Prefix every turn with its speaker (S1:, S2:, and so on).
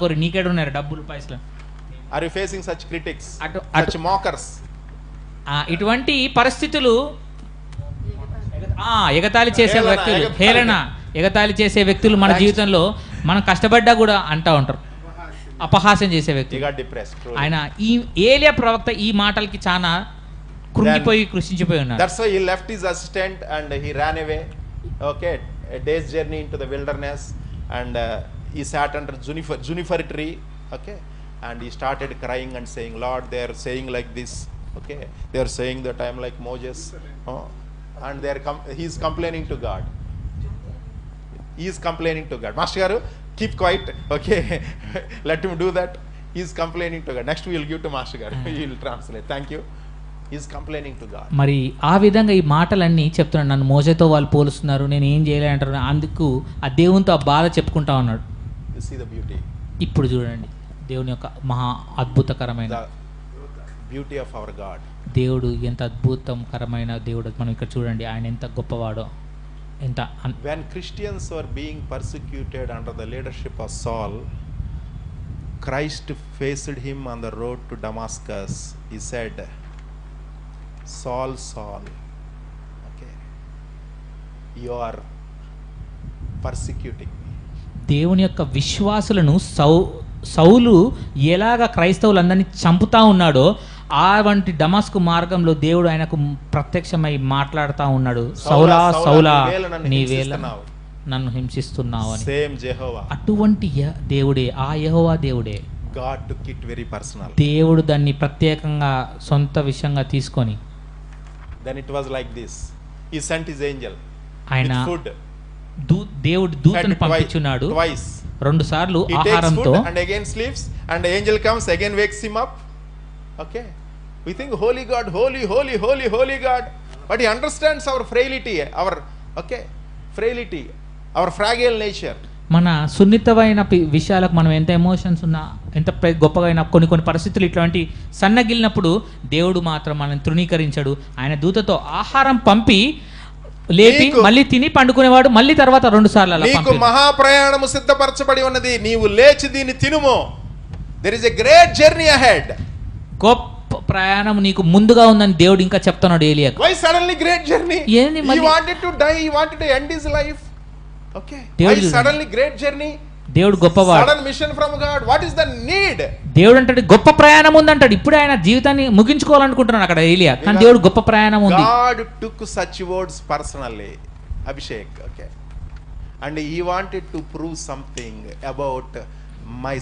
S1: కోరి నీకేడు ఉన్నారు డబ్బులు పైసలు.
S2: Are you facing such critics, such mockers?
S1: ఇటువంటి పరిస్థితులు ఎగతాళి చేసే వ్యక్తులు, ఎగతాళి చేసే వ్యక్తులు మన జీవితంలో మనం కష్టపడ్డా కూడా అంటా ఉంటారు, అపహాస్యం చేసే వ్యక్తులు. ఆయన ఈ ఏలియా ప్రవక్త ఈ మాటలకి చాలా కృంగిపోయి కృషించిపోయి ఉన్నారు.
S2: That's why he left his assistant and he ran away. Okay, a day's journey into the wilderness, and he sat under juniper tree. Okay, and he started crying and saying, Lord, they are saying like this. Okay, they are saying that I am like Moses. And he is complaining to God. He is complaining to God. Master garu, keep quiet. Okay, let him do that. He is complaining to God. Next we will give to Master garu. He will translate. Thank you. He is complaining to God.
S1: మరి ఆ విధంగా ఈ మాటలన్నీ చెప్తున్నాడు. నన్ను మోసేతో వాళ్ళు పోలుస్తున్నారు, నేను ఏం చేయలే అంటారు. అందుకు ఆ దేవునితో ఆ బాధ చెప్పుకుంటా ఉన్నాడు.
S2: You see the beauty.
S1: ఇప్పుడు చూడండి దేవుని యొక్క మహా అద్భుతకరమైన
S2: బ్యూటీ ఆఫ్ అవర్ గాడ్.
S1: దేవుడు ఎంత అద్భుతకరమైన దేవుడు. మనం ఇక్కడ చూడండి ఆయన ఎంత గొప్పవాడో. ఎంత
S2: when Christians were being persecuted under the leadership of Saul, Christ faced him on the road to Damascus. He said, Saul, Saul, okay, you are persecuting me.
S1: దేవుని యొక్క విశ్వాసులను సౌలు ఎలాగ క్రైస్తవులందరినీ చంపుతా ఉన్నాడో ఆ వంటి డమాస్కు మార్గంలో దేవుడు ఆయనకు ప్రత్యక్షమై మాట్లాడుతూ ఉన్నాడు. సౌలా సౌలా నీవేళ నన్ను హింసిస్తున్నావు అని.
S2: సేమ్ యెహోవా,
S1: అటువంటి దేవుడే, ఆ యెహోవా దేవుడే.
S2: God took it very personal.
S1: దేవుడు దాన్ని ప్రత్యేకంగా సొంత విషయంగా తీసుకొని,
S2: then it was like this, he sent his angel
S1: ఆయన
S2: with food.
S1: దేవుడు దూతను పంపించున్నాడు రెండు సార్లు ఆహారంతో.
S2: And again sleeps, and the angel comes again, wakes him up. Okay, we think holy God, holy holy holy holy God, but he understands our frailty, our frailty, our fragile nature.
S1: మన సున్నితమైన విషయాలకు మనం ఎంత emotions ఉన్నా, ఎంత గొప్పగా అయినా, కొన్ని పరిస్థితులు ఇట్లాంటి సన్నగిలినప్పుడు దేవుడు మాత్రం మనల్ని తృణీకరించాడు. ఆయన దూతతో ఆహారం పంపి లేపి మళ్ళీ తిని పండుకునేవాడు. మళ్ళీ తర్వాత 2 సార్లు
S2: నీకు మహాప్రయాణము సిద్ధపరచబడి ఉన్నది, నీవు లేచి దీన్ని తినుము. there is a great journey ahead.
S1: గొప్ప ప్రయాణం నీకు ముందుగా ఉందని దేవుడు ఇంకా చెప్తున్నాడు ఏలియాకు.
S2: why suddenly great journey? he wanted to die, he wanted to end his life. Okay, why suddenly great journey?
S1: దేవుడు గొప్పవాడు.
S2: sudden mission from God. what is the need?
S1: దేవుడు అంటాడు గొప్ప ప్రయాణం ఉందంటాడు. ఇప్పుడే ఆయన జీవితాన్ని ముగించుకోవాలనుకుంటున్నాడు అక్కడ ఏలియా, కానీ దేవుడు గొప్ప ప్రయాణం ఉంది.
S2: God took such words personally, Abhishek. Okay, and he wanted to prove something about my